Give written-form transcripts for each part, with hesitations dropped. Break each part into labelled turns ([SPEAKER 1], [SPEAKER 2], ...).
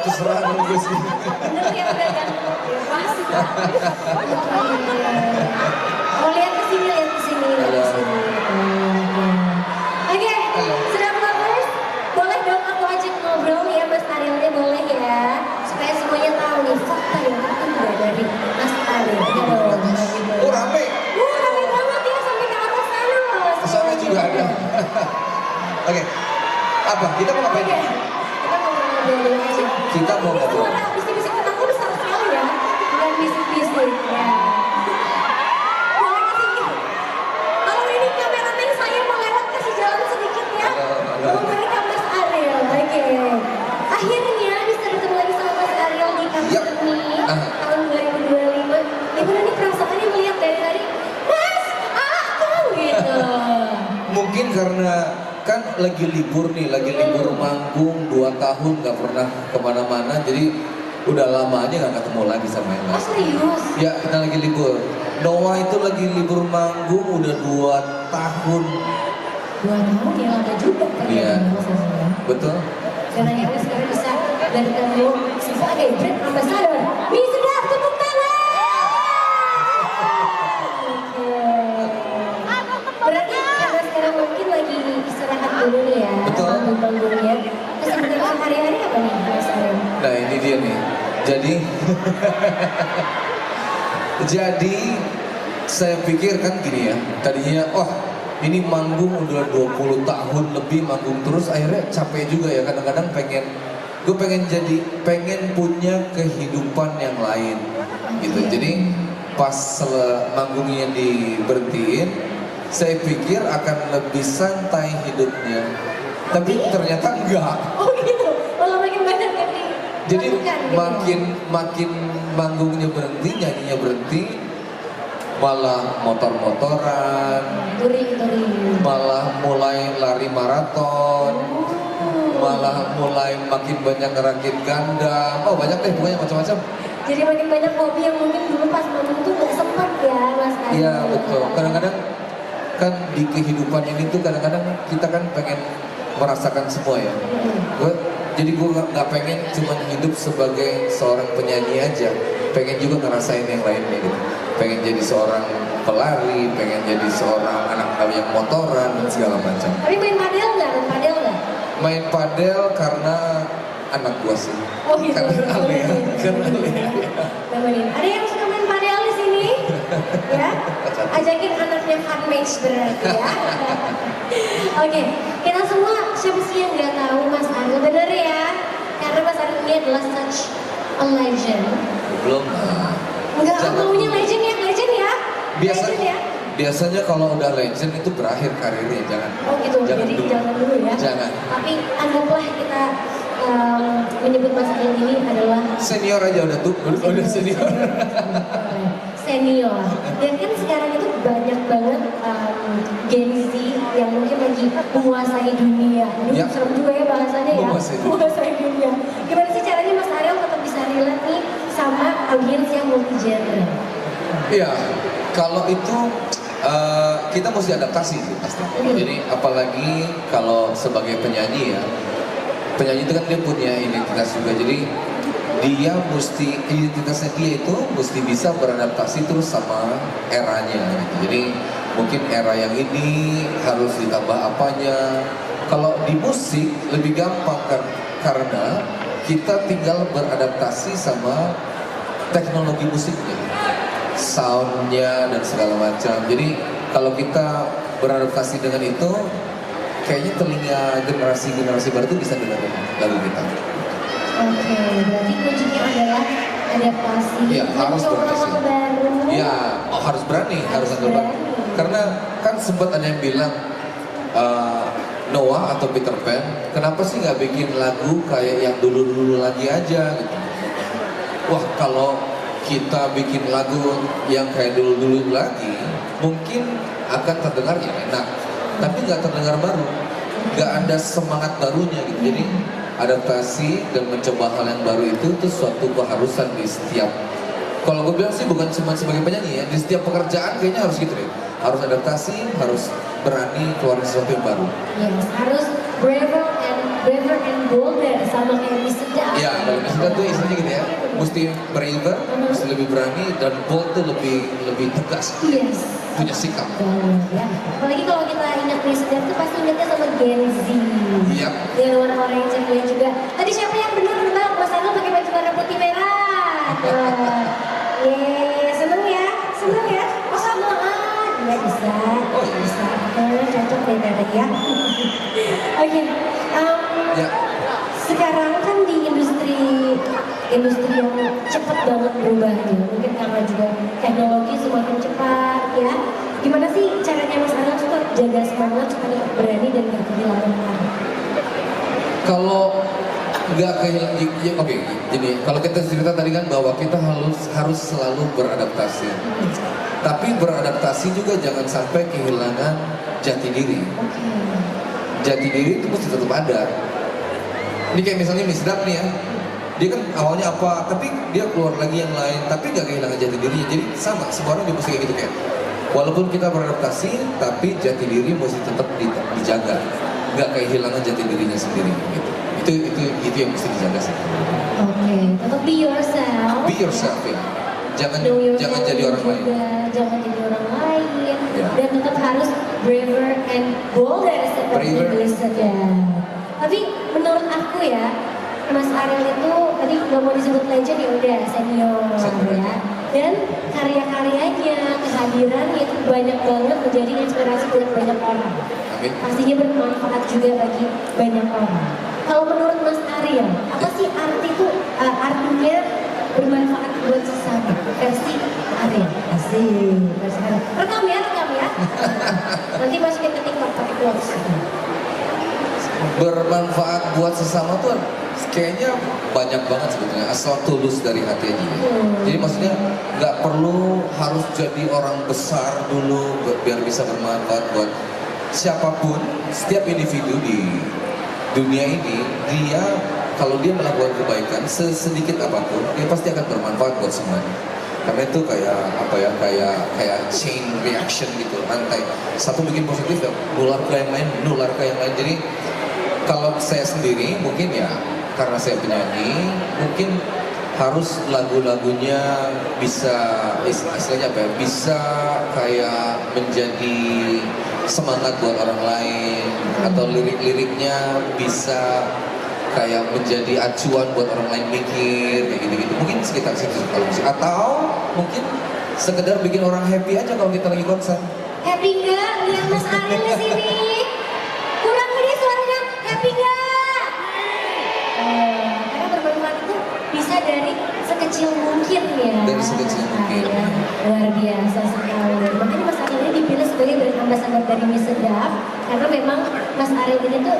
[SPEAKER 1] terserah dong gue sih.
[SPEAKER 2] Bener ya udah kan? Ya pas. Oh lihat ke sini, lihat ke sini, lihat ke sini. Oke, sudah lovers, boleh dong aku ajak ngobrol ya Mas Arielnya, boleh ya, supaya semuanya tahu nih fakta yang tertunda dari Mas Ariel. Ya dong.
[SPEAKER 1] Oh rame.
[SPEAKER 2] Rame banget ya sampai ke atas sana loh.
[SPEAKER 1] Kesana juga ada. Oke, apa? Kita mau ngapain?
[SPEAKER 2] Oke, kita mau ngobrol dulu aja.
[SPEAKER 1] Kita mau
[SPEAKER 2] Ini
[SPEAKER 1] ngobrol.
[SPEAKER 2] suara bisik-bisik tetangga besar sekali ya, bukan bisik-bisik ya. Boleh kasih gitu. Kalau ini kameramen saya mau lewat kasih jalan sedikit ya.
[SPEAKER 1] Halo.
[SPEAKER 2] Memberikan Mas Ariel, oke. Akhirnya bisa bertemu lagi sama Mas Ariel di
[SPEAKER 1] Yap.
[SPEAKER 2] kami tahun 2025. Gimana nih perasaannya melihat dari tadi, Mas, aku gitu.
[SPEAKER 1] Mungkin karena kan lagi libur nih, lagi libur manggung 2 tahun gak pernah kemana-mana, jadi udah lama aja gak ketemu lagi sama yang
[SPEAKER 2] Oh
[SPEAKER 1] lain.
[SPEAKER 2] serius?
[SPEAKER 1] Ya kita lagi libur. Noah itu lagi libur manggung udah 2 tahun.
[SPEAKER 2] 2 tahun ya lama juga kan
[SPEAKER 1] Iya.
[SPEAKER 2] ya prosesnya.
[SPEAKER 1] Betul?
[SPEAKER 2] Karena yang sekarang bisa dari kamu sebagai brand ambassador. Mie sedap, tepuk tangan! Oke. Berarti karena sekarang mungkin lagi istirahat dulu nih ya.
[SPEAKER 1] Betul.
[SPEAKER 2] Bangunnya. Kesibukan sehari-hari apa nih Mas Ariel?
[SPEAKER 1] Nah ini dia nih. Jadi saya pikir kan gini ya. Tadinya ini manggung udah 20 tahun lebih manggung terus, akhirnya capek juga ya, kadang-kadang gue pengen punya kehidupan yang lain gitu. Jadi pas manggungnya diberhentiin, saya pikir akan lebih santai hidupnya, tapi ternyata enggak.
[SPEAKER 2] Oh gitu, malah makin banyak yang
[SPEAKER 1] Jadi
[SPEAKER 2] dilakukan gitu.
[SPEAKER 1] makin manggungnya berhenti, nyanyinya berhenti, malah motor-motoran,
[SPEAKER 2] Touring.
[SPEAKER 1] malah mulai lari maraton, malah mulai makin banyak ngerakit ganda, banyak deh pokoknya macam-macam.
[SPEAKER 2] Jadi makin banyak hobi yang mungkin dulu pas manggung tuh gak sempat ya Mas Ariel.
[SPEAKER 1] Iya betul. Kadang-kadang kan di kehidupan ini tuh kadang-kadang kita kan pengen merasakan semua ya. Jadi gue nggak pengen cuma hidup sebagai seorang penyanyi aja, pengen juga ngerasain yang lainnya gitu. Pengen jadi seorang pelari, pengen jadi seorang anak yang motoran dan segala macam.
[SPEAKER 2] Tapi main padel nggak?
[SPEAKER 1] Main padel karena anak gua sih.
[SPEAKER 2] Oh gitu.
[SPEAKER 1] Karena Alea.
[SPEAKER 2] Temenin. Ada yang suka main padel di sini? Ya? Ajakin anaknya fun match berarti ya. Oke, kita semua siapa sih yang nggak tahu Mas Ariel, bener ya? Karena Mas Ariel ini adalah such a legend.
[SPEAKER 1] Belum.
[SPEAKER 2] Enggak,
[SPEAKER 1] Jangan.
[SPEAKER 2] maunya legend ya? Legend
[SPEAKER 1] Biasanya,
[SPEAKER 2] ya?
[SPEAKER 1] biasanya kalau udah legend itu berakhir karirnya, jangan.
[SPEAKER 2] Oh gitu,
[SPEAKER 1] Jangan
[SPEAKER 2] jadi
[SPEAKER 1] dulu.
[SPEAKER 2] jangan dulu ya.
[SPEAKER 1] Jangan.
[SPEAKER 2] Tapi anggaplah kita menyebut Mas Ariel ini adalah
[SPEAKER 1] Senior aja udah tuh, udah senior.
[SPEAKER 2] senior. Dan kan sekarang itu banyak banget Gen Z yang mungkin lagi menguasai dunia. Ini
[SPEAKER 1] Ya.
[SPEAKER 2] serem juga ya bahasanya ya.
[SPEAKER 1] Menguasai
[SPEAKER 2] Dunia. Gimana sih caranya Mas Ariel tetap bisa relate nih sama audiens yang multi genre?
[SPEAKER 1] Iya, kalau itu kita mesti adaptasi sih pasti. Jadi apalagi kalau sebagai penyanyi ya, penyanyi itu kan dia punya identitas juga. Jadi identitasnya dia itu mesti bisa beradaptasi terus sama eranya gitu. Jadi mungkin era yang ini harus ditambah apanya. Kalau di musik lebih gampang kan, karena kita tinggal beradaptasi sama teknologi musiknya, soundnya dan segala macam. Jadi kalau kita beradaptasi dengan itu, kayaknya telinga generasi baru itu bisa dengar lagu kita.
[SPEAKER 2] Oke, berarti kuncinya adalah adaptasi.
[SPEAKER 1] Iya, harus
[SPEAKER 2] mencoba
[SPEAKER 1] beradaptasi.
[SPEAKER 2] hal baru.
[SPEAKER 1] Ya, harus berani, harus ada berani. Karena kan sempat ada yang bilang Noah atau Peter Pan, kenapa sih nggak bikin lagu kayak yang dulu-dulu lagi aja gitu. Wah, kalau kita bikin lagu yang kayak dulu-dulu lagi, mungkin akan terdengar ya enak, tapi nggak terdengar baru, nggak ada semangat barunya gitu. Jadi adaptasi dan mencoba hal yang baru itu suatu keharusan di setiap. Kalau gue bilang sih bukan cuma sebagai penyanyi ya, di setiap pekerjaan kayaknya harus gitu deh. Harus adaptasi, harus berani keluarin sesuatu yang baru.
[SPEAKER 2] Yes, harus braver and braver and bolder sama kayak Miss Sedap.
[SPEAKER 1] Ya, kalau misalnya tuh istilahnya gitu ya, mesti braver, mesti lebih berani, dan bold tuh lebih tegas,
[SPEAKER 2] Yes.
[SPEAKER 1] punya sikap.
[SPEAKER 2] Banget ya. Apalagi kalau kita ingat Miss Sedap tuh pasti ingatnya sama Gen Z.
[SPEAKER 1] Iya.
[SPEAKER 2] Dengan warna-warna yang ceria juga. Tadi siapa yang benar benar Mas Arno pakai baju warna putih merah. Yeay, seneng ya? Seneng ya? Oh samaan. Nggak bisa.
[SPEAKER 1] Oh, iya.
[SPEAKER 2] Bisa. Cocok deh tadi ya. Oke.
[SPEAKER 1] Ya.
[SPEAKER 2] Sekarang kan di industri yang cepat banget berubahnya, mungkin karena juga teknologi semakin cepat ya. Gimana sih caranya Mas Arno tetap jaga semangat supaya tetap berani dan gak kehilangan arah?
[SPEAKER 1] Kalau nggak kehilangan, ya, oke, jadi kalau kita cerita tadi kan bahwa kita harus selalu beradaptasi. Tapi beradaptasi juga jangan sampai kehilangan jati diri.
[SPEAKER 2] Oke.
[SPEAKER 1] Jati diri itu mesti tetap ada. Ini kayak misalnya Miss Dap nih ya, dia kan awalnya apa, tapi dia keluar lagi yang lain, tapi nggak kehilangan jati dirinya. Jadi sama, semua orang mesti kayak gitu kayak. Walaupun kita beradaptasi, tapi jati diri mesti tetap dijaga, nggak kehilangan jati dirinya sendiri. Gitu. Itu yang mesti dijaga sih.
[SPEAKER 2] Oke, tetap be yourself.
[SPEAKER 1] Be yourself ya. Jangan
[SPEAKER 2] Know yourself
[SPEAKER 1] jangan jadi orang
[SPEAKER 2] juga,
[SPEAKER 1] lain.
[SPEAKER 2] Jangan jadi orang lain.
[SPEAKER 1] Ya.
[SPEAKER 2] Dan tetap harus braver and bolder seperti
[SPEAKER 1] Braver.
[SPEAKER 2] Miss Sedap. Tapi menurut aku ya, Mas Ariel itu tadi nggak mau disebut legend ya udah senior ya. Dan karya-karyanya, kehadirannya itu banyak banget menjadi inspirasi buat banyak orang.
[SPEAKER 1] Amin.
[SPEAKER 2] Pastinya bermanfaat juga bagi banyak orang. Kalau menurut Mas Ariel, apa sih artinya bermanfaat buat sesama? Versi Ariel. Asik, versi Ariel. Rekam ya. Nanti masukin ke TikTok pakai quotes.
[SPEAKER 1] Bermanfaat buat sesama tuh kayaknya banyak banget sebetulnya, asal tulus dari hati aja. Jadi maksudnya nggak perlu harus jadi orang besar dulu biar bisa bermanfaat buat siapapun. Setiap individu di dunia ini, dia kalau dia melakukan kebaikan sesedikit apapun, dia pasti akan bermanfaat buat semuanya. Karena itu kayak apa ya, kayak chain reaction gitu, rantai. Satu bikin positif ya nular ke yang lain, Jadi kalau saya sendiri mungkin ya karena saya penyanyi, mungkin harus lagu-lagunya bisa istilahnya apa ya, bisa kayak menjadi semangat buat orang lain, atau lirik-liriknya bisa kayak menjadi acuan buat orang lain mikir kayak gitu-gitu. Mungkin sekitar situ kalau musik, atau mungkin sekedar bikin orang happy aja kalau kita lagi konser.
[SPEAKER 2] Happy nggak lihat Mas Ariel di sini? Kurang gede suaranya, happy nggak? Karena bermanfaat itu bisa dari sekecil mungkin ya.
[SPEAKER 1] Dari sekecil mungkin.
[SPEAKER 2] Luar biasa sekali. Makanya Mas Ariel ini dipilih sebagai brand ambassador dari Miss Sedap, karena memang Mas Ariel ini tuh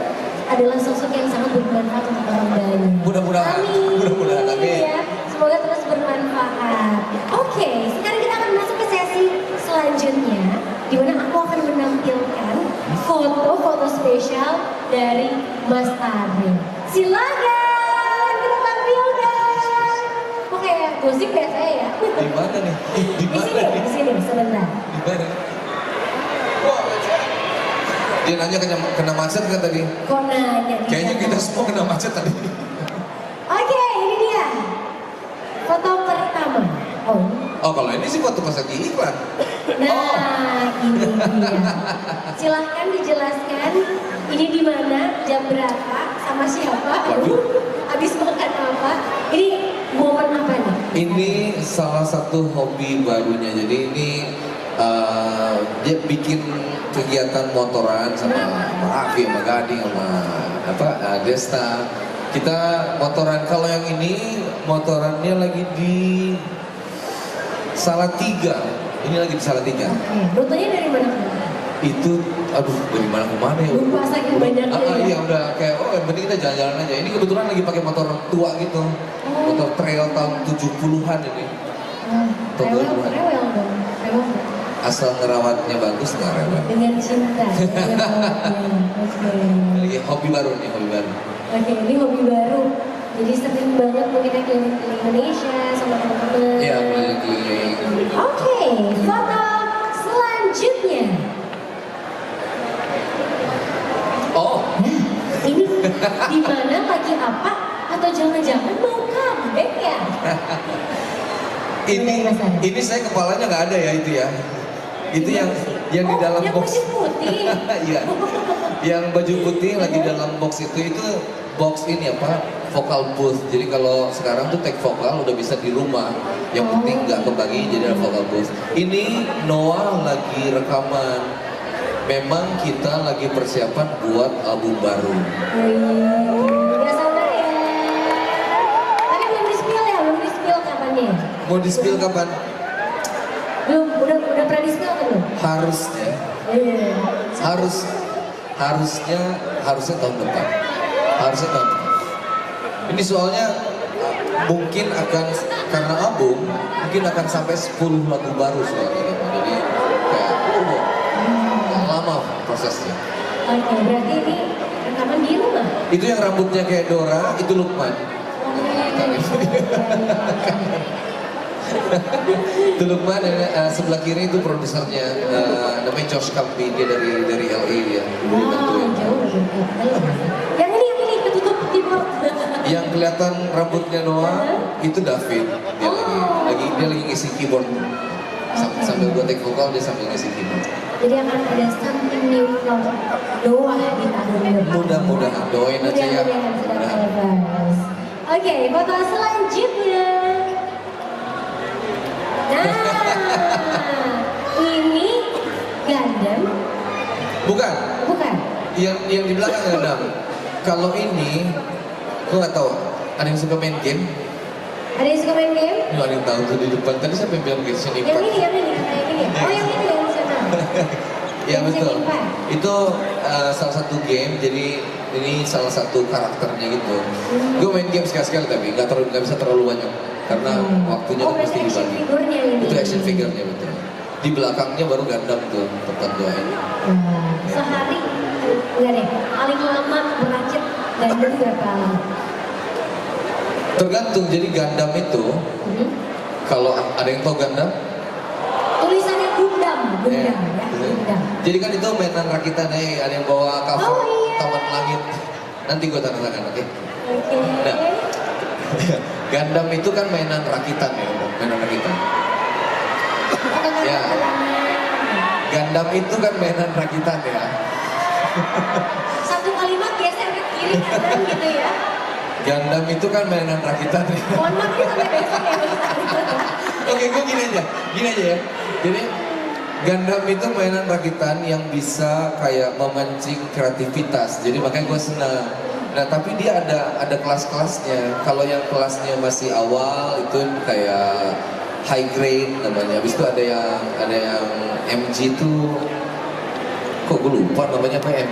[SPEAKER 2] adalah sosok yang sangat bermanfaat untuk orang banyak.
[SPEAKER 1] Mudah-mudahan.
[SPEAKER 2] Amin.
[SPEAKER 1] Mudah-mudahan, amin.
[SPEAKER 2] Ya, semoga terus bermanfaat. Oke, sekarang kita akan masuk ke sesi selanjutnya, di mana aku akan menampilkan foto-foto spesial dari Mas Ariel. Silakan kita tampilkan. Kok kayak gosip ya saya ya?
[SPEAKER 1] Di mana nih? Di
[SPEAKER 2] Di
[SPEAKER 1] mana nih?
[SPEAKER 2] sini sebentar.
[SPEAKER 1] Di mana? Wah, dia nanya kena macet kan tadi?
[SPEAKER 2] Kok nanya?
[SPEAKER 1] Kayaknya kita semua kena macet tadi.
[SPEAKER 2] Oke, ini dia. Foto pertama.
[SPEAKER 1] Oh, kalau ini sih foto pas lagi iklan.
[SPEAKER 2] Nah, ini dia. Silahkan dijelaskan ini di mana, jam berapa, sama siapa,
[SPEAKER 1] Waduh.
[SPEAKER 2] habis makan apa. Ini momen apa nih?
[SPEAKER 1] Ini salah satu hobi barunya. Jadi ini dia bikin kegiatan motoran sama Raffi, sama Gading, sama Desta. Kita motoran. Kalau yang ini motorannya lagi di Salatiga. Ini lagi di Salatiga.
[SPEAKER 2] Oke, rutenya dari mana ke mana?
[SPEAKER 1] Itu, aduh, dari mana ke mana ya?
[SPEAKER 2] Lupa saking banyaknya ya.
[SPEAKER 1] Iya, udah kayak yang penting kita jalan-jalan aja. Ini kebetulan lagi pakai motor tua gitu. Motor trail tahun 70-an ini.
[SPEAKER 2] Rewel dong, rewel dong.
[SPEAKER 1] Asal ngerawatnya bagus, nggak rewel.
[SPEAKER 2] Dengan cinta. Oke.
[SPEAKER 1] Lagi hobi baru nih, hobi baru.
[SPEAKER 2] Oke, ini hobi baru. Jadi sering banget mungkin keliling-keliling Indonesia sama teman-teman.
[SPEAKER 1] Iya, keliling-keliling.
[SPEAKER 2] Oke, foto selanjutnya.
[SPEAKER 1] Oh,
[SPEAKER 2] Nah, ini Di mana lagi apa? Atau jangan-jangan mau comeback ya?
[SPEAKER 1] Ini saya kepalanya nggak ada ya itu ya. Itu yang di dalam
[SPEAKER 2] yang
[SPEAKER 1] box.
[SPEAKER 2] baju putih.
[SPEAKER 1] Iya. Yang baju putih lagi dalam box itu box ini apa? Vocal booth. Jadi kalau sekarang tuh take vokal udah bisa di rumah. Yang penting nggak kebagi jadi ada vocal booth. Ini Noah lagi rekaman. Memang kita lagi persiapan buat album baru.
[SPEAKER 2] Gak sabar ya. Tapi belum di-spill ya, belum di-spill kapannya?
[SPEAKER 1] Mau di spill kapan?
[SPEAKER 2] Belum, udah pernah di-spill kan belum?
[SPEAKER 1] Harusnya.
[SPEAKER 2] Iya.
[SPEAKER 1] Harusnya tahun depan. Harusnya tahun depan. Ini soalnya mungkin akan karena album mungkin akan sampai 10 lagu baru soalnya gitu. Jadi kayak lama prosesnya.
[SPEAKER 2] Oke, berarti ini rekaman di rumah?
[SPEAKER 1] Itu yang rambutnya kayak Dora itu Lukman. Itu Lukman, sebelah kiri itu produsernya namanya Josh Kampi, dia dari LA dia.
[SPEAKER 2] Wow, jauh lebih Yang ini ketutup di
[SPEAKER 1] Yang kelihatan rambutnya Noah itu David. Dia lagi ngisi keyboard. Sambil gue take vokal dia sambil ngisi keyboard.
[SPEAKER 2] Jadi akan ada something new from Noah di tahun depan.
[SPEAKER 1] Mudah-mudahan doain aja ya.
[SPEAKER 2] Mudah-mudahan. Oke, foto selanjutnya. Nah, ini Gundam.
[SPEAKER 1] Bukan.
[SPEAKER 2] Bukan.
[SPEAKER 1] Yang di belakang Gundam. Kalau ini, gue nggak tahu. Ada yang suka main game?
[SPEAKER 2] Ada yang suka main game?
[SPEAKER 1] Nggak ada yang tahu tuh di depan. Tadi siapa yang bilang gitu? Sini
[SPEAKER 2] Yang ini kata yang ini. Oh, yang ini yang sana.
[SPEAKER 1] Ya betul. Itu salah satu game. Jadi ini salah satu karakternya gitu. Gue main game sekali-sekali tapi nggak bisa terlalu banyak karena waktunya kan mesti dibagi. Itu action figure-nya betul. Di belakangnya baru Gundam tuh tempat doain.
[SPEAKER 2] Sehari enggak deh. Paling lama merakit Gundam berapa lama?
[SPEAKER 1] Tergantung. Jadi Gundam itu kalau ada yang tahu Gundam?
[SPEAKER 2] Tulisannya Gundam ya. Gundam.
[SPEAKER 1] Jadi kan itu mainan rakitan ada yang bawa cover Taman Langit. Nanti gue tanda tangan, oke?
[SPEAKER 2] Oke.
[SPEAKER 1] Nah, Gundam itu kan mainan rakitan ya, mainan rakitan. Ya. Gundam itu kan mainan rakitan ya.
[SPEAKER 2] Satu kalimat geser ke kiri kanan gitu ya.
[SPEAKER 1] Gundam itu kan mainan rakitan ya.
[SPEAKER 2] Mohon maaf ini sampai besok ya
[SPEAKER 1] Oke, gue gini aja ya. Jadi Gundam itu mainan rakitan yang bisa kayak memancing kreativitas. Jadi makanya gue senang. Nah tapi dia ada kelas-kelasnya. Kalau yang kelasnya masih awal itu kayak high grade namanya. Habis itu ada yang MG itu kok gue lupa namanya apa ya?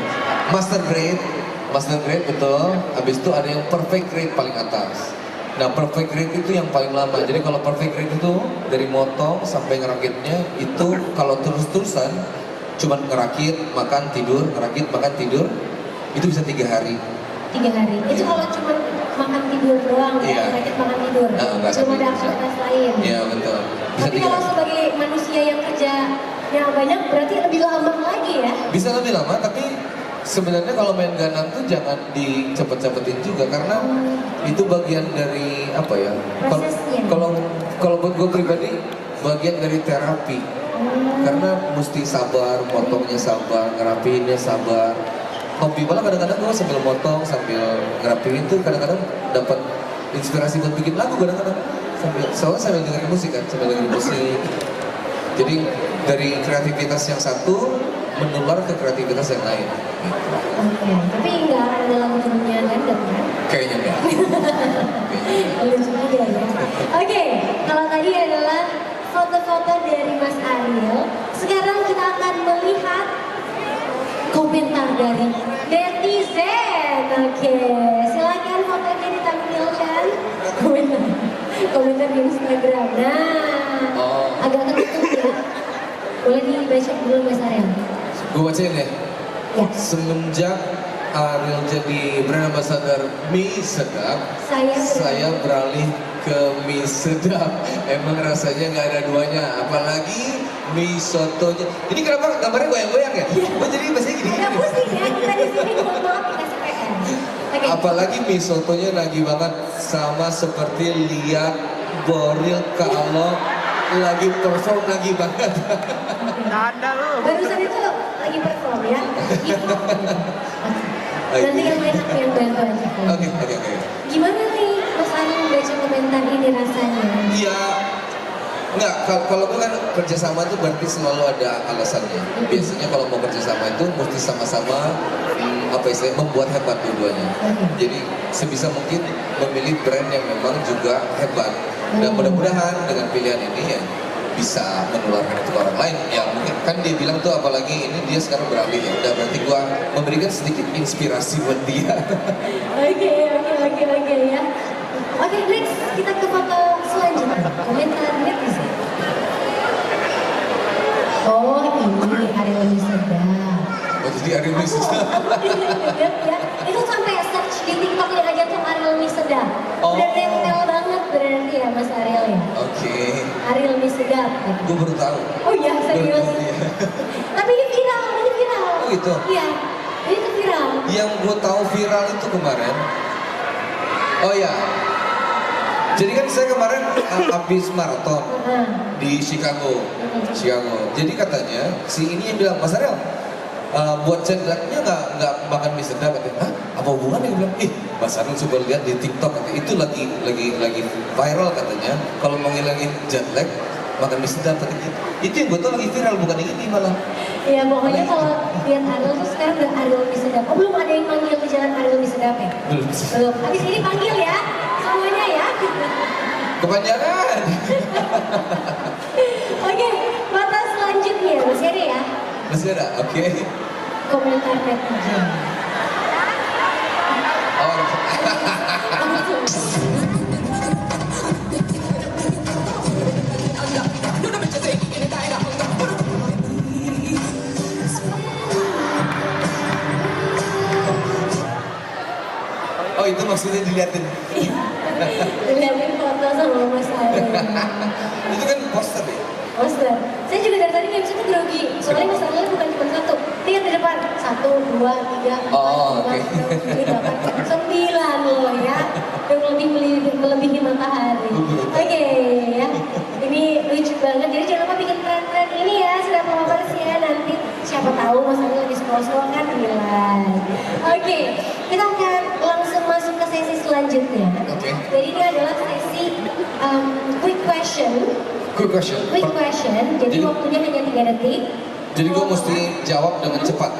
[SPEAKER 1] Master grade betul. Habis itu ada yang perfect grade paling atas. Nah perfect grade itu yang paling lama. Jadi kalau perfect grade itu dari motong sampai ngerakitnya itu kalau terus-terusan cuman ngerakit, makan, tidur, ngerakit, makan, tidur itu bisa 3 hari.
[SPEAKER 2] 3 hari. Itu kalau cuma makan tidur doang ya, ngerakit makan tidur. Belum ada aktivitas lain.
[SPEAKER 1] Iya betul. Bisa
[SPEAKER 2] tapi kalau sebagai manusia yang kerja yang banyak berarti lebih lama lagi ya?
[SPEAKER 1] Bisa lebih lama tapi sebenarnya kalau main Gundam tuh jangan dicepet-cepetin juga karena itu bagian dari apa ya? Kalau buat gue pribadi bagian dari terapi. Karena mesti sabar, motongnya sabar, ngerapiinnya sabar. Hobi malah kadang-kadang gue sambil motong, sambil ngerapiin tuh kadang-kadang dapat inspirasi buat bikin lagu kadang-kadang. Soalnya sambil dengerin musik kan, sambil dengerin musik. Jadi dari kreativitas yang satu menular ke kreativitas yang lain.
[SPEAKER 2] Oke, tapi nggak akan ada lagu filmnya Gundam kan?
[SPEAKER 1] Kayaknya enggak.
[SPEAKER 2] Lucu juga ya. Oke, kalau tadi adalah foto-foto dari Mas Ariel, sekarang kita akan melihat komentar dari netizen. Oke, silakan fotonya ditampilkan. Komentar di Instagram. Nah, agak tertutup ya. Boleh dibaca dulu Mas Ariel.
[SPEAKER 1] Gue bacain ya.
[SPEAKER 2] Ya.
[SPEAKER 1] Semenjak Ariel jadi brand ambassador mie sedap, saya beralih ke mie sedap. Emang rasanya nggak ada duanya, apalagi mie sotonya. Ini kenapa gambarnya goyang-goyang ya? Oh jadi bahasanya gini.
[SPEAKER 2] Udah pusing ya, kita di sini mohon maaf dikasih PR. Oke.
[SPEAKER 1] Apalagi mie sotonya nagih banget, sama seperti lihat Boril kalau lagi perform nagih banget.
[SPEAKER 3] Tanda lu.
[SPEAKER 2] Barusan itu lagi perform ya. Gitu. Nanti yang lain aku yang bantu aja.
[SPEAKER 1] Oke.
[SPEAKER 2] Gimana nih Mas Ari baca komentar ini rasanya?
[SPEAKER 1] Iya, enggak, kalau gue kan kerjasama itu berarti selalu ada alasannya. Biasanya kalau mau kerjasama itu mesti sama-sama apa istilahnya membuat hebat dua-duanya. Jadi sebisa mungkin memilih brand yang memang juga hebat. Dan mudah-mudahan dengan pilihan ini ya bisa menularkan itu ke orang lain. Ya mungkin kan dia bilang tuh, apalagi ini dia sekarang beralih ya. Udah berarti gua memberikan sedikit inspirasi buat dia.
[SPEAKER 2] Oke ya. Oke, next kita ke foto selanjutnya. Komentar netizen. Oh ini Ariel Wiseda.
[SPEAKER 1] Oh jadi Ariel Wiseda.
[SPEAKER 2] Ya, itu sampai search di TikToknya aja tuh Ariel Wiseda. Udah nempel banget berarti ya Mas Ariel ya.
[SPEAKER 1] Oke.
[SPEAKER 2] Ariel Wiseda.
[SPEAKER 1] Gue baru tahu.
[SPEAKER 2] Oh iya serius. Tapi ini viral.
[SPEAKER 1] Oh gitu.
[SPEAKER 2] Iya, ini viral.
[SPEAKER 1] Yang gue tahu viral itu kemarin. Oh ya. Jadi kan saya kemarin habis maraton di Chicago. Jadi katanya si ini yang bilang, Mas Ariel, buat jet lagnya nggak makan mie sedap. Hah? Apa hubungannya? Dia bilang, Mas Ariel coba lihat di TikTok, itu lagi viral katanya. Kalau mau ngilangin jet lag, makan mie sedap. Itu yang gue tau lagi viral, bukan yang ini malah.
[SPEAKER 2] Iya pokoknya kalau lihat Ariel tuh sekarang udah Ariel mie sedap. Oh belum ada yang manggil ke jalan Ariel mie sedap ya?
[SPEAKER 1] Belum.
[SPEAKER 2] Habis ini panggil ya, semuanya ya.
[SPEAKER 1] Kepanjangan.
[SPEAKER 2] Oke, foto selanjutnya masih ada ya?
[SPEAKER 1] Masih ada, oke.
[SPEAKER 2] Komentar netizen.
[SPEAKER 1] Oh, oh itu maksudnya diliatin.
[SPEAKER 2] Lihatin foto sama Mas Ariel.
[SPEAKER 1] Itu kan poster ya?
[SPEAKER 2] Poster. Saya juga dari tadi nge-MC tuh grogi. Soalnya Mas Ariel bukan cuma satu. Lihat di depan. 1, 2, 3, 4, 5, 6, 7, 8, 9 loh ya. Yang melebihi matahari. Oke ya. Ini lucu banget. Jadi jangan lupa bikin tren-tren ini ya. Sudah followers ya. Nanti siapa tahu Mas Ariel lagi scroll-scroll kan nilai. Oke. Kita akan langsung masuk ke sesi selanjutnya. Jadi ini adalah sesi quick question.
[SPEAKER 1] Quick question.
[SPEAKER 2] Jadi waktunya hanya 3 detik.
[SPEAKER 1] Jadi gue mesti jawab dengan cepat.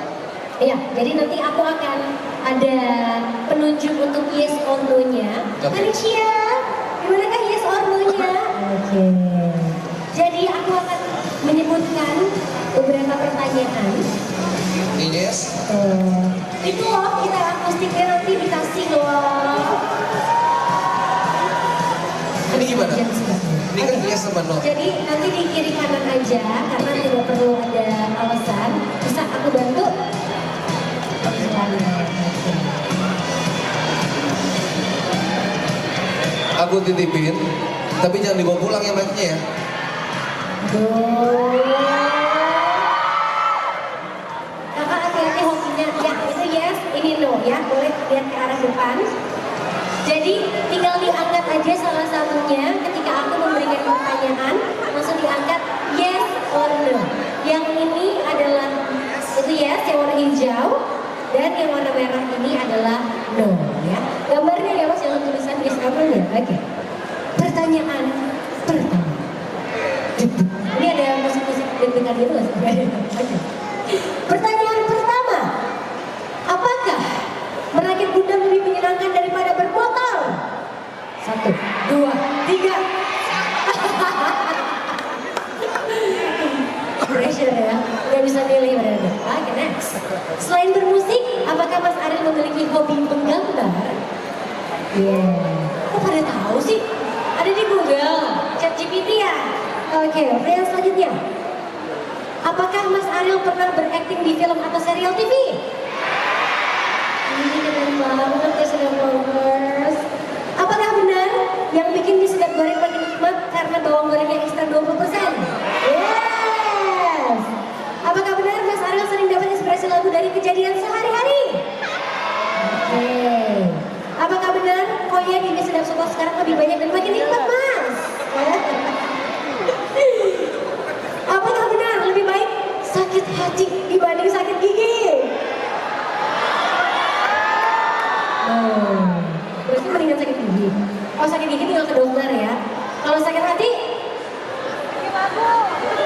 [SPEAKER 2] Iya, jadi nanti aku akan ada penunjuk untuk yes or no-nya. Manusia, gimanakah yes or no-nya? Oke. Jadi aku akan menyebutkan beberapa pertanyaan.
[SPEAKER 1] Yes.
[SPEAKER 2] Itu loh, kita akustiknya nanti dikasih loh.
[SPEAKER 1] Ini gimana? Ini kan yes sama no.
[SPEAKER 2] Jadi nanti di kiri kanan aja, karena tidak perlu ada alasan. Bisa aku bantu?
[SPEAKER 1] Aku titipin, tapi jangan dibawa pulang ya mic-nya ya.
[SPEAKER 2] Kakak hati-hati hokinya. Ya itu yes, ini no ya. Boleh lihat ke arah depan. Jadi tinggal diangkat aja salah satunya ketika aku memberikan pertanyaan, langsung diangkat yes or no. Yang ini adalah itu yes, yang warna hijau, dan yang warna merah ini adalah no ya. Gambarnya ya mas, jangan tulisan yes or no ya. Oke. Pertanyaan pertama. Ini ada musik-musik deg-degan gitu nggak sih? Oke. Pertanyaan pertama. Apakah merakit gudang lebih menyenangkan daripada berbotol? 1, 2, 3. Pressure ya, nggak bisa milih berarti. Oke, next. Selain bermusik, apakah Mas Ariel memiliki hobi menggambar? Kok pada tahu sih? Ada di Google, ChatGPT ya? Oke, pertanyaan selanjutnya. Apakah Mas Ariel pernah berakting di film atau serial TV? Ini keren banget ya sedang lovers. Apakah benar yang bikin mie sedap goreng makin nikmat karena bawang gorengnya ekstra 20%? Yes! Apakah benar Mas Ariel sering dapat inspirasi lagu dari kejadian sehari-hari? Oke. berarti mendingan sakit gigi. Kalau sakit gigi tinggal ke dokter ya. Kalau sakit hati,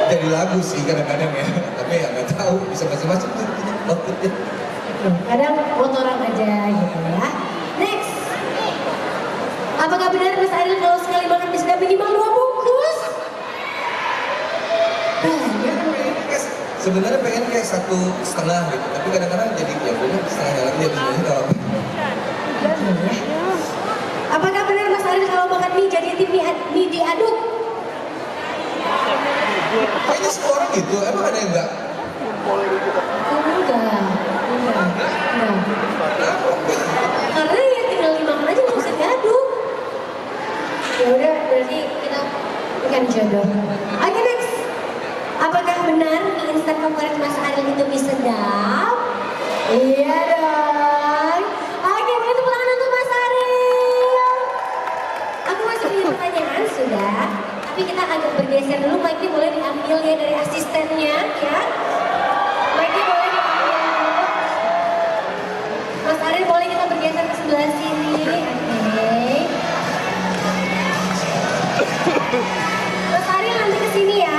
[SPEAKER 1] Jadi lagu sih kadang-kadang ya, tapi ya nggak tahu bisa macam-macam tuh.
[SPEAKER 2] kadang motoran aja gitu ya. Next. Apakah benar Mas Ariel kalau sekali makan bisa minimal 2 bungkus?
[SPEAKER 1] Sebenarnya pengen kayak 1,5 gitu, tapi kadang-kadang jadi ya udah setengah lagi ya bisa kalau
[SPEAKER 2] Apakah benar Mas Ariel kalau makan mie jadi tim mie diaduk?
[SPEAKER 1] kayaknya semua orang gitu, emang ada yang enggak?
[SPEAKER 2] Enggak. Karena ya tinggal dimakan aja nggak usah diaduk. Ya udah berarti kita bukan jodoh. Oke next. Apakah benar mie instan favorit Mas Ariel itu mie sedap? Iya dong. Oke, beri tepuk tangan untuk Mas Ariel. Aku masih punya pertanyaan sudah, tapi kita agak bergeser dulu. Mic-nya boleh diambil ya dari asistennya ya. Mic-nya boleh diambil dulu. Mas Ariel boleh kita bergeser ke sebelah sini. Oke. Mas Ariel nanti ke sini ya.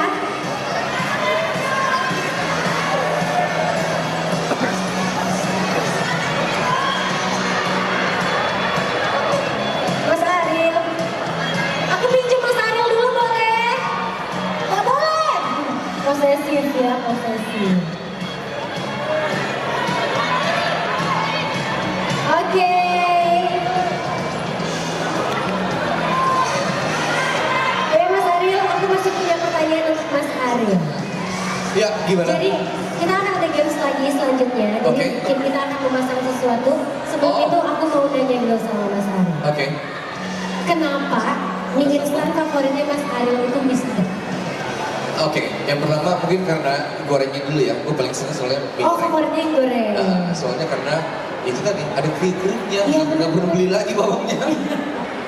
[SPEAKER 2] Mas Ariel, aku pinjam Mas Ariel dulu boleh? Gak boleh. Posesif ya, posesif. Oke. Ya Mas Ariel, aku masih punya pertanyaan untuk Mas Ariel.
[SPEAKER 1] Ya gimana?
[SPEAKER 2] Jadi kita akan ada games lagi selanjutnya. Jadi
[SPEAKER 1] Oke.
[SPEAKER 2] kita akan memasang sesuatu. Sebelum
[SPEAKER 1] Oh.
[SPEAKER 2] itu aku mau nanya dulu sama Mas Ariel.
[SPEAKER 1] Oke.
[SPEAKER 2] Kenapa mie instan favoritnya Mas Ariel itu mie sedap?
[SPEAKER 1] Oke, yang pertama mungkin karena gorengnya dulu ya, gue paling seneng soalnya mie
[SPEAKER 2] Oh
[SPEAKER 1] goreng.
[SPEAKER 2] favoritnya yang goreng.
[SPEAKER 1] Soalnya karena itu tadi ada kriuk-kriuknya,
[SPEAKER 2] Iya,
[SPEAKER 1] nggak perlu beli lagi bawangnya.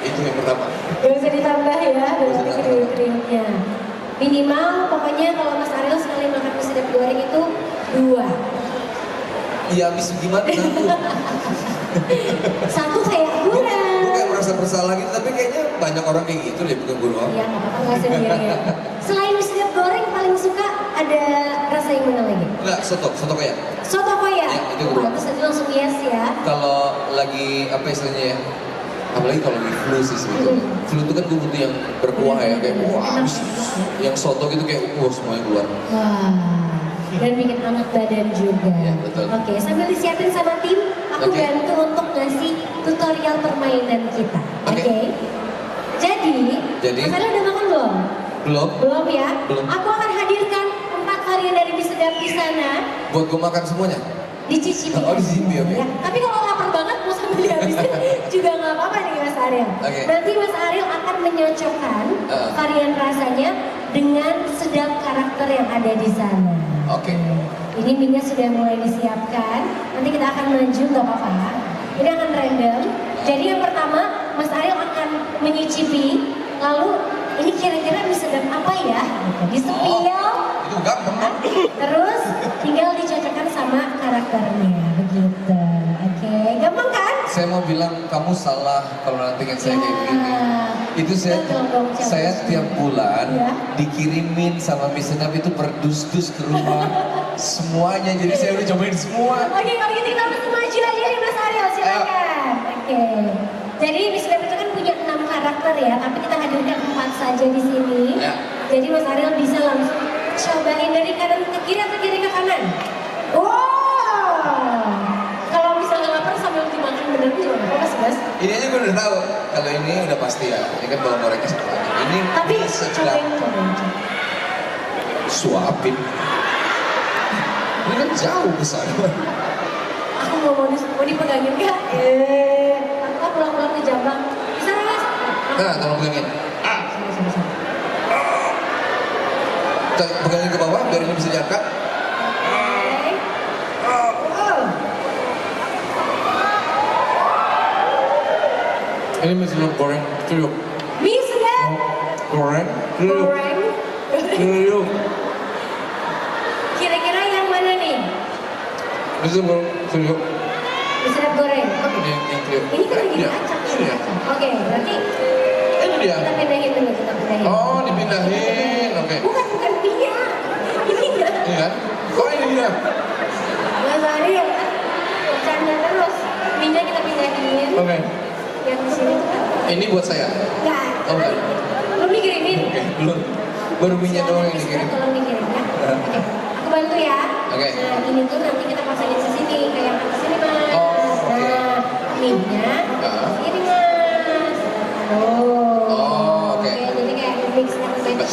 [SPEAKER 1] Itu yang pertama.
[SPEAKER 2] Gak usah ditambah ya,
[SPEAKER 1] Nggak usah
[SPEAKER 2] berarti
[SPEAKER 1] ditambah.
[SPEAKER 2] kriuk-kriuknya. Minimal pokoknya kalau Mas Ariel sekali makan mie sedap goreng itu 2.
[SPEAKER 1] Iya, habis gimana satu?
[SPEAKER 2] Satu kayak
[SPEAKER 1] Gue
[SPEAKER 2] kurang.
[SPEAKER 1] kayak merasa bersalah gitu, tapi kayaknya banyak orang kayak gitu deh, bukan gue doang.
[SPEAKER 2] Iya nggak apa-apa nggak sendirian. Selain mie sedap goreng paling suka ada rasa yang mana lagi?
[SPEAKER 1] Enggak, soto kayak.
[SPEAKER 2] Soto koya.
[SPEAKER 1] Ya, itu gua.
[SPEAKER 2] Terus tadi langsung yes ya.
[SPEAKER 1] Kalau lagi apa istilahnya ya? Apalagi kalau lagi flu sih sebetulnya. Flu itu kan gue butuh yang berkuah ya, kayak wah,
[SPEAKER 2] Enak.
[SPEAKER 1] yang soto gitu kayak wah semuanya keluar.
[SPEAKER 2] Wah. Dan bikin hangat badan juga.
[SPEAKER 1] Iya, betul.
[SPEAKER 2] Oke, sambil disiapin sama tim, aku
[SPEAKER 1] Oke.
[SPEAKER 2] bantu untuk ngasih tutorial permainan kita. Oke.
[SPEAKER 1] Oke.
[SPEAKER 2] Jadi,
[SPEAKER 1] Jadi?
[SPEAKER 2] Mas Ariel udah makan belum?
[SPEAKER 1] Belum?
[SPEAKER 2] Belum ya?
[SPEAKER 1] Belum.
[SPEAKER 2] Aku akan hadirkan 4 varian dari mie sedap di sana.
[SPEAKER 1] Buat gue makan semuanya?
[SPEAKER 2] Dicicipi.
[SPEAKER 1] Oh, dicicipi, oke.
[SPEAKER 2] Ya, tapi kalau lapar banget mau sambil dihabisin juga nggak apa-apa nih Mas Ariel.
[SPEAKER 1] Oke.
[SPEAKER 2] Nanti Mas Ariel akan menyocokkan varian rasanya dengan sedap karakter yang ada di sana.
[SPEAKER 1] Oke.
[SPEAKER 2] Ini mie sudah mulai disiapkan. Nanti kita akan maju nggak apa-apa. Ini akan random. Jadi yang pertama Mas Ariel akan menyicipi. Lalu ini kira-kira mie sedap apa ya? Gitu. Disepil.
[SPEAKER 1] Itu gampang kan?
[SPEAKER 2] Terus tinggal dicocokkan sama karakternya, begitu. Oke, gampang kan?
[SPEAKER 1] Saya mau bilang kamu salah kalau nanti kan saya kayak begini. Itu saya tiap bulan
[SPEAKER 2] Ya.
[SPEAKER 1] dikirimin sama mie sedap itu berdus-dus ke rumah semuanya. Jadi saya udah cobain semua.
[SPEAKER 2] Oke, kalau gitu kita langsung maju aja nih Mas Ariel, silakan. Oke. Jadi mie sedap itu kan punya 6 karakter ya, tapi kita hadirkan 4 saja di sini.
[SPEAKER 1] Ya.
[SPEAKER 2] Jadi Mas Ariel bisa langsung cobain dari kanan ke kiri atau kiri ke kanan. Wow. Kalau misalnya lapar sambil dimakan bener juga nggak apa-apa sih Mas.
[SPEAKER 1] Ini aja gue udah tahu. Kalau ini udah pasti ya. Ini kan bawang gorengnya satu lagi. Ini
[SPEAKER 2] Tapi
[SPEAKER 1] mie sedap.
[SPEAKER 2] cobain.
[SPEAKER 1] Suapin. Ini kan jauh besar.
[SPEAKER 2] Aku mau dipegangin kak? Aku kan pulang-pulang ke Jambang. Bisa nggak Mas?
[SPEAKER 1] Nah, tolong pegangin. Pegangin ke bawah biar ini bisa diangkat.
[SPEAKER 2] Oke. Wow.
[SPEAKER 1] Ini mie sedap goreng kriuk.
[SPEAKER 2] Mie sedap.
[SPEAKER 1] Goreng kriuk.
[SPEAKER 2] Goreng.
[SPEAKER 1] Kriuk.
[SPEAKER 2] Kira-kira yang mana nih?
[SPEAKER 1] Mie sedap kriuk.
[SPEAKER 2] Mie sedap goreng. Oke.
[SPEAKER 1] Yang kriuk.
[SPEAKER 2] Ini kan lagi
[SPEAKER 1] Ya.
[SPEAKER 2] diacak.
[SPEAKER 1] ya?
[SPEAKER 2] Oke, berarti
[SPEAKER 1] Ini dia?
[SPEAKER 2] kita pindahin dulu, kita pindahin.
[SPEAKER 1] Oh, dipindahin, oke.
[SPEAKER 2] Bukan dia. Ini enggak.
[SPEAKER 1] Ini kan? Kok ini dia?
[SPEAKER 2] Mas Ariel, bercanda terus. Minyak kita pindahin.
[SPEAKER 1] Oke.
[SPEAKER 2] Yang di sini tuh kan.
[SPEAKER 1] Ini buat saya?
[SPEAKER 2] Enggak.
[SPEAKER 1] Oh, enggak.
[SPEAKER 2] Belum dikirimin.
[SPEAKER 1] Oke, belum. Baru minyak doang yang dikirim.
[SPEAKER 2] Tolong dikirim ya. Oke, aku bantu ya.
[SPEAKER 1] Oke.
[SPEAKER 2] Nah, ini tuh nanti kita pasangin ke sini, kayak ke sini mas.
[SPEAKER 1] Oh, oke.
[SPEAKER 2] Nah, minyak, sini mas.
[SPEAKER 1] Oh, oke.
[SPEAKER 2] Jadi kayak mixnya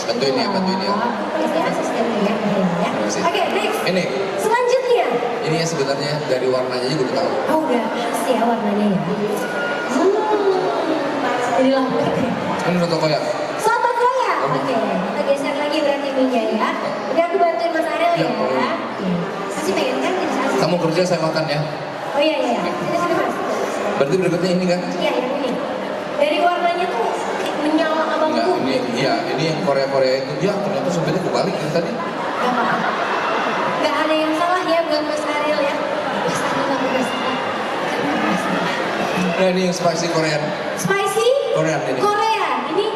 [SPEAKER 1] Bantuin ya, bantuin ya.
[SPEAKER 2] Ini asistennya ya.
[SPEAKER 1] Terima kasih.
[SPEAKER 2] Oke, next.
[SPEAKER 1] Ini,
[SPEAKER 2] Selanjutnya.
[SPEAKER 1] ini ya sebenarnya dari warnanya juga udah tahu.
[SPEAKER 2] Oh, udah khas ya warnanya ya. Jadi lapar.
[SPEAKER 1] Ini udah toko ya?
[SPEAKER 2] Soto Koya. Oke, kita geser lagi berarti minyak ya. Udah aku bantuin Mas Ariel ya.
[SPEAKER 1] Ya, boleh.
[SPEAKER 2] Oke. Masih pengen kan jadi asisten?
[SPEAKER 1] Kamu kerja, saya makan ya.
[SPEAKER 2] Oh iya iya. Sini Mas.
[SPEAKER 1] Berarti berikutnya ini kan?
[SPEAKER 2] Iya yang ini. Dari warnanya tuh kayak menyala abang
[SPEAKER 1] Enggak,
[SPEAKER 2] kuku.
[SPEAKER 1] ini yang Korea itu. Ya, ternyata sebenarnya kebalik kan tadi.
[SPEAKER 2] Gak apa-apa. Gak ada yang salah ya buat Mas Ariel ya. Mas Ariel gak boleh salah. Gak boleh salah.
[SPEAKER 1] Nah, ini yang spicy Korean.
[SPEAKER 2] Spicy?
[SPEAKER 1] Korean ini.
[SPEAKER 2] Korea. Ini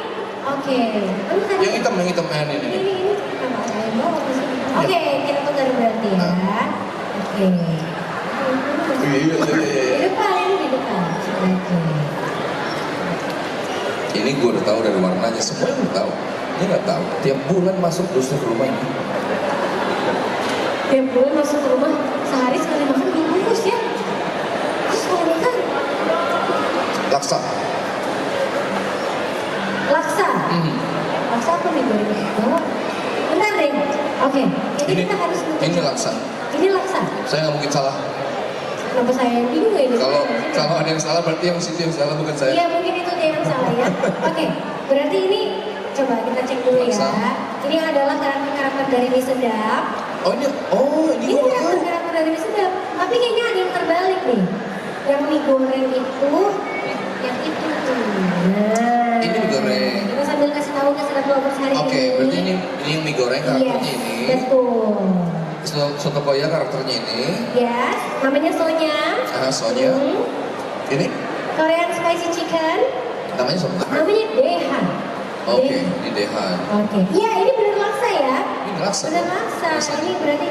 [SPEAKER 2] oke. Kamu tadi
[SPEAKER 1] Yang hitam ini.
[SPEAKER 2] ini kenapa ada yang bawa ke sini? Oke, kita tukar berarti ya. Oke.
[SPEAKER 1] Iya.
[SPEAKER 2] Di depan ini di depan. Oke.
[SPEAKER 1] Ini gue udah tahu dari warnanya, semuanya udah tahu. Dia nggak tahu. Tiap bulan masuk terus ke rumah ini.
[SPEAKER 2] Tiap bulan masuk ke rumah sehari sekali makan 2 bungkus ya. Terus kalau makan
[SPEAKER 1] Laksa.
[SPEAKER 2] laksa. Laksa apa nih gue bawa? Bentar deh. Oke. Jadi
[SPEAKER 1] Ini,
[SPEAKER 2] kita harus
[SPEAKER 1] ini laksa.
[SPEAKER 2] Ini laksa.
[SPEAKER 1] Saya nggak mungkin salah.
[SPEAKER 2] Kenapa saya yang bingung ya?
[SPEAKER 1] Kalau ada yang salah berarti yang situ yang salah bukan saya.
[SPEAKER 2] Iya mungkin itu dia yang salah ya. Oke, berarti ini coba kita cek dulu ya.
[SPEAKER 1] Laksa.
[SPEAKER 2] Ini adalah karakter dari mie sedap.
[SPEAKER 1] Ini
[SPEAKER 2] Ini
[SPEAKER 1] gue baru tahu.
[SPEAKER 2] karakter dari mie sedap. Tapi kayaknya ada yang terbalik nih. Yang mie goreng itu, yang itu tuh. Nah.
[SPEAKER 1] Ini mie goreng.
[SPEAKER 2] Kita sambil kasih tahu ke sedap lovers hari
[SPEAKER 1] Oke,
[SPEAKER 2] ini.
[SPEAKER 1] berarti ini yang mie goreng karakternya
[SPEAKER 2] Yes,
[SPEAKER 1] ini.
[SPEAKER 2] betul.
[SPEAKER 1] Soto Koya karakternya ini.
[SPEAKER 2] Yes, namanya Sonya.
[SPEAKER 1] Sonya. Ini
[SPEAKER 2] Korean spicy chicken.
[SPEAKER 1] namanya soto.
[SPEAKER 2] Namanya Dehan.
[SPEAKER 1] Oke, ini Dehan.
[SPEAKER 2] Oke. Iya, ini benar laksa ya.
[SPEAKER 1] Ini laksa.
[SPEAKER 2] Benar laksa.
[SPEAKER 1] Laksa.
[SPEAKER 2] Ini berarti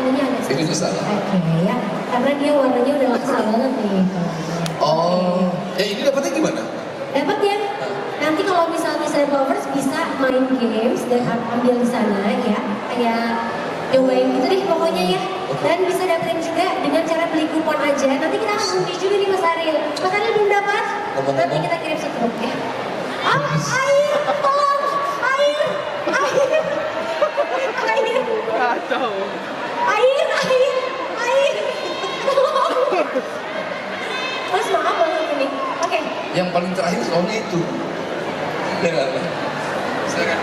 [SPEAKER 2] ininya ada.
[SPEAKER 1] Ini udah salah.
[SPEAKER 2] Oke ya. Karena dia warnanya udah laksa banget nih.
[SPEAKER 1] Oh, ini dapetnya gimana?
[SPEAKER 2] Dapat ya. Nanti kalau misalnya lovers bisa main games dan ambil di sana ya. Kayak nyobain gitu deh pokoknya ya. Dan bisa dapetin juga dengan cara beli kupon aja. Nanti kita akan undi juga nih Mas Ariel. Mas Ariel belum dapat?
[SPEAKER 1] Ngomong-ngomong.
[SPEAKER 2] Nanti kita kirim setruk ya. Air, tolong, air.
[SPEAKER 3] Kacau.
[SPEAKER 2] Air. Tolong. Mas maaf banget ini. Oke.
[SPEAKER 1] Yang paling terakhir soalnya itu. Saya kan.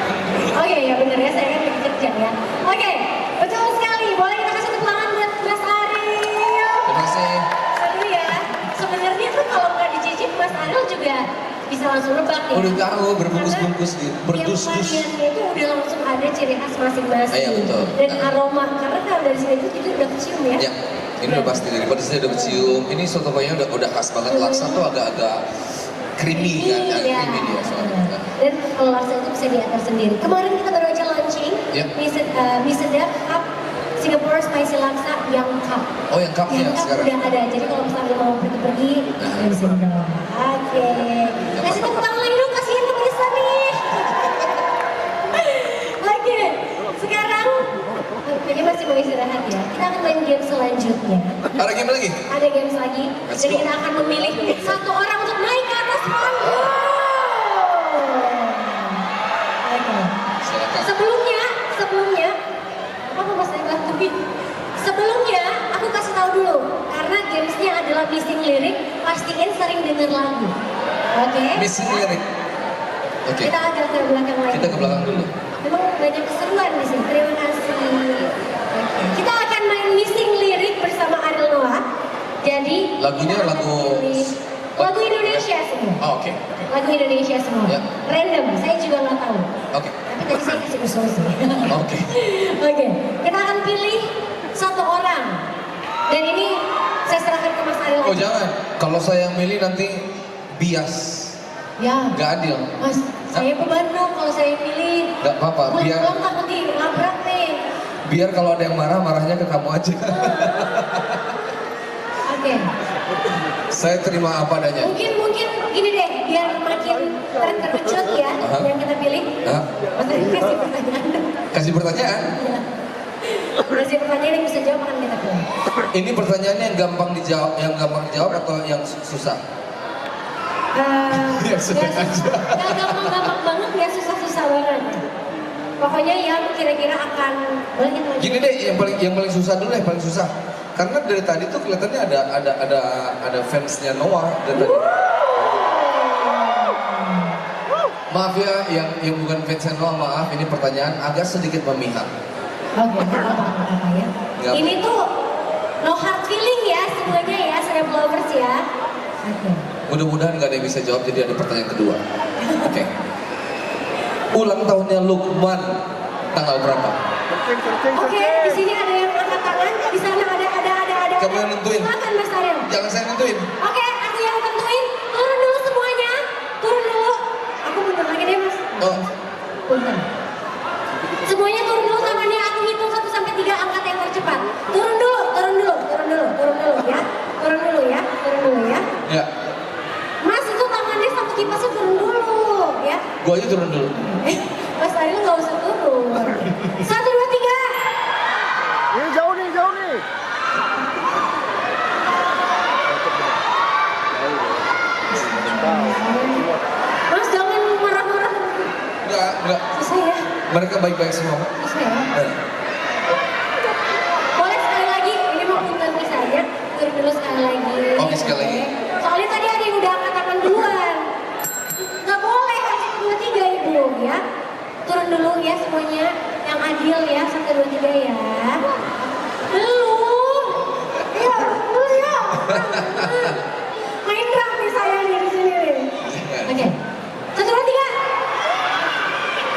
[SPEAKER 2] Oh iya benar ya, saya kan lagi kerja ya. Oke, betul sekali. Boleh kita kasih tepuk tangan buat Mas Ariel.
[SPEAKER 1] Terima kasih.
[SPEAKER 2] Seru ya. Sebenarnya tuh kalau nggak dicicip Mas Ariel juga bisa langsung nebak ya.
[SPEAKER 1] Udah tahu berbungkus-bungkus di
[SPEAKER 2] Tiap
[SPEAKER 1] berdus-dus.
[SPEAKER 2] variannya itu udah langsung ada ciri khas masing-masing.
[SPEAKER 1] Iya, betul.
[SPEAKER 2] Dan aroma, karena kalau dari sini itu udah kecium ya.
[SPEAKER 1] Ya, ini udah pasti dari pedasnya udah kecium. Ini soto koya udah khas banget. Laksa tuh agak-agak creamy kan,
[SPEAKER 2] Iya.
[SPEAKER 1] creamy dia soalnya.
[SPEAKER 2] Dan kalau laksa itu bisa diatur sendiri. Kemarin kita baru aja launching
[SPEAKER 1] Ya.
[SPEAKER 2] mie sedap cup Singapore Spicy Laksa yang cup.
[SPEAKER 1] Oh, yang cupnya
[SPEAKER 2] Yang cup
[SPEAKER 1] sekarang.
[SPEAKER 2] udah ada. Jadi kalau misalnya mau pergi-pergi,
[SPEAKER 1] Nah.
[SPEAKER 2] bisa dibawa. Oke. Kasih tepuk tangan lagi dong, kasihan ke Melissa nih. Oke, sekarang kayaknya masih mau istirahat ya. Kita akan main game selanjutnya.
[SPEAKER 1] Ada game lagi?
[SPEAKER 2] Ada games lagi.
[SPEAKER 1] Let's
[SPEAKER 2] Jadi
[SPEAKER 1] go.
[SPEAKER 2] kita akan memilih satu orang untuk naik ke atas panggung. Oke.
[SPEAKER 1] Silakan.
[SPEAKER 2] Sebelumnya, apa Mas Ari bantuin? Sebelumnya, aku kasih tahu dulu. Karena gamesnya adalah missing lirik, pastiin sering denger lagu. Oke?
[SPEAKER 1] Missing lirik. Oke.
[SPEAKER 2] Kita agak ke belakang lagi.
[SPEAKER 1] Kita ke belakang dulu.
[SPEAKER 2] Memang banyak keseruan di sini. Terima kasih. Oke. Kita akan main missing lirik bersama Ariel Noah. Jadi
[SPEAKER 1] Lagunya
[SPEAKER 2] kita akan
[SPEAKER 1] lagu-
[SPEAKER 2] pilih lagu Indonesia semua.
[SPEAKER 1] Oh, oke.
[SPEAKER 2] Lagu Indonesia semua.
[SPEAKER 1] Ya.
[SPEAKER 2] Random. Saya juga nggak tahu.
[SPEAKER 1] Oke.
[SPEAKER 2] Tapi tadi saya kasih usul sih.
[SPEAKER 1] Oke.
[SPEAKER 2] Oke. Kita akan pilih satu orang. Dan ini saya serahkan ke Mas Ariel.
[SPEAKER 1] Oh, jangan. Kalau saya yang milih nanti bias.
[SPEAKER 2] Ya.
[SPEAKER 1] Gak adil.
[SPEAKER 2] Mas, saya ke Bandung kalau saya pilih.
[SPEAKER 1] Gak apa-apa, biar
[SPEAKER 2] Pulang takut dilabrak nih.
[SPEAKER 1] biar kalau ada yang marah, marahnya ke kamu aja.
[SPEAKER 2] Oke.
[SPEAKER 1] Saya terima apa adanya.
[SPEAKER 2] Mungkin gini deh, biar makin terkecut ya yang kita pilih.
[SPEAKER 1] Hah?
[SPEAKER 2] Mas Ari kasih pertanyaan.
[SPEAKER 1] Kasih pertanyaan.
[SPEAKER 2] Kasih pertanyaan yang bisa jawab akan kita pilih.
[SPEAKER 1] Ini pertanyaannya yang gampang dijawab atau yang susah? Ya, sudah aja.
[SPEAKER 2] Gak gampang-gampang banget ya, susah-susah banget. Pokoknya yang kira-kira akan boleh kita lanjut.
[SPEAKER 1] Gini deh, yang paling susah dulu deh, paling susah. Karena dari tadi tuh kelihatannya ada fansnya Noah dari tadi. Maaf ya, yang bukan fansnya Noah, maaf. Ini pertanyaan agak sedikit memihak.
[SPEAKER 2] Oke, nggak apa-apa ya.
[SPEAKER 1] Nggak
[SPEAKER 2] Ini tuh no hard feeling ya semuanya ya, Serap Lovers ya. Oke.
[SPEAKER 1] Mudah-mudahan nggak ada yang bisa jawab, jadi ada pertanyaan kedua. Oke. Ulang tahunnya Lukman tanggal berapa?
[SPEAKER 2] Oke, di sini ada yang angkat tangan, di sana ada.
[SPEAKER 1] Kamu yang nentuin.
[SPEAKER 2] Silakan Mas Ariel.
[SPEAKER 1] Jangan saya nentuin.
[SPEAKER 2] Oke, aku yang tentuin. Turun dulu semuanya. Turun dulu. Aku mundur lagi deh Mas.
[SPEAKER 1] Oh,
[SPEAKER 2] Punten. Semuanya turun dulu tangannya. Aku hitung 1 sampai 3 angkat yang tercepat. Turun dulu ya. Turun dulu ya.
[SPEAKER 1] ya.
[SPEAKER 2] Mas itu tangannya sama kipasnya turun dulu ya.
[SPEAKER 1] Gua aja turun dulu.
[SPEAKER 2] Mas Ariel nggak usah turun. 1, 2, 3.
[SPEAKER 3] Ini jauh nih.
[SPEAKER 2] Mas jangan marah-marah.
[SPEAKER 1] Enggak.
[SPEAKER 2] Susah ya.
[SPEAKER 1] Mereka baik-baik semua.
[SPEAKER 2] Susah ya. Boleh sekali lagi. Ini mau punten misalnya. Turun dulu sekali lagi.
[SPEAKER 1] Oke, sekali lagi.
[SPEAKER 2] Soalnya tadi ada yang udah angkat tangan duluan. Nggak boleh harus 1, 2, 3 ibu ya. Turun dulu ya semuanya. Yang adil ya. 1, 2, 3 ya. Belum. Ya, belum ya. Main drum nih saya nih di sini nih. Oke. 1, 2, 3.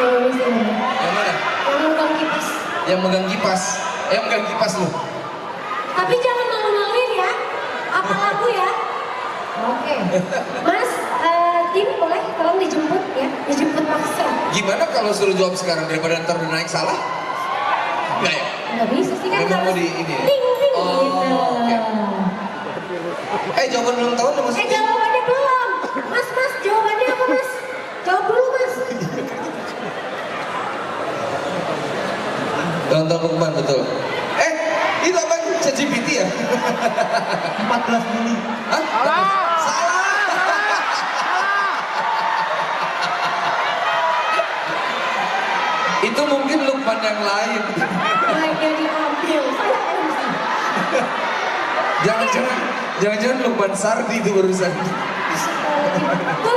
[SPEAKER 2] Oh, di sini.
[SPEAKER 1] Yang mana?
[SPEAKER 2] Yang megang kipas.
[SPEAKER 1] Yang megang kipas. Yang megang kipas lu.
[SPEAKER 2] Tapi jangan malu-maluin ya. Apa lagu ya? Oke. Mas, tim boleh tolong dijemput ya. Dijemput paksa.
[SPEAKER 1] Gimana kalau suruh jawab sekarang daripada ntar udah naik salah? Enggak ya?
[SPEAKER 2] Nggak bisa sih kan.
[SPEAKER 1] Memang mau
[SPEAKER 2] harus
[SPEAKER 1] di ini ya?
[SPEAKER 2] ting ting
[SPEAKER 1] Oh,
[SPEAKER 2] gitu.
[SPEAKER 1] oke. Jawaban ulang tahun udah masuk.
[SPEAKER 2] Jawabannya belum. Mas, jawabannya apa mas? Jawab dulu mas.
[SPEAKER 1] Ulang tahun Lukman, betul. Itu apa? ChatGPT ya?
[SPEAKER 4] 14 Juli.
[SPEAKER 1] Hah? Salah! Itu mungkin Lukman yang lain.
[SPEAKER 2] Baiknya diambil. Saya MC.
[SPEAKER 1] Jangan-jangan Lukman Sardi itu barusan.
[SPEAKER 2] Turun